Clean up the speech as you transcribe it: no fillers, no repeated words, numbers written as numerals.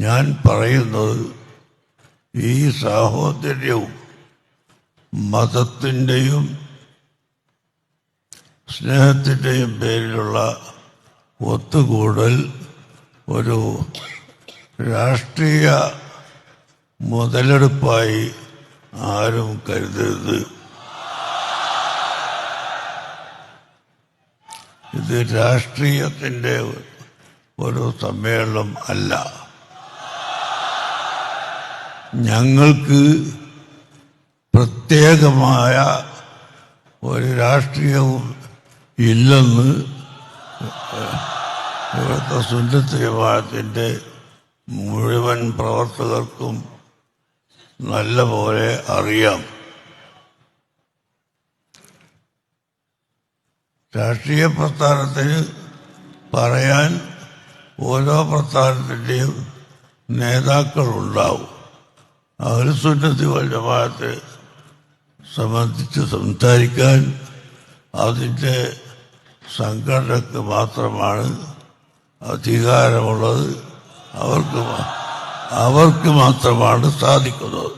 ഞാൻ പറയുന്നത് ഈ സാഹോദര്യവും മതത്തിൻ്റെയും സ്നേഹത്തിൻ്റെയും പേരിലുള്ള ഒത്തുകൂടൽ ഒരു രാഷ്ട്രീയ മുതലെടുപ്പായി ആരും കരുതരുത്. ഇത് രാഷ്ട്രീയത്തിൻ്റെ ഒരു സമ്മേളനം അല്ല. ഞങ്ങൾക്ക് പ്രത്യേകമായ ഒരു രാഷ്ട്രീയവും ഇല്ലെന്ന് ഇവിടുത്തെ സുന്നത്ത് ജമാഅത്തിൻ്റെ മുഴുവൻ പ്രവർത്തകർക്കും നല്ലപോലെ അറിയാം. രാഷ്ട്രീയ പ്രസ്ഥാനത്തിന് പറയാൻ ഓരോ പ്രസ്ഥാനത്തിൻ്റെയും നേതാക്കളുണ്ടാവും. അഹ്ലു സുന്നത്ത് വൽ ജമാഅത്തെ സംബന്ധിച്ച് സംസാരിക്കാൻ അതിൻ്റെ സംഘടനക്ക് മാത്രമാണ് അധികാരമുള്ളത്. അവർക്ക് മാത്രമാണ് സാധിക്കുന്നത്.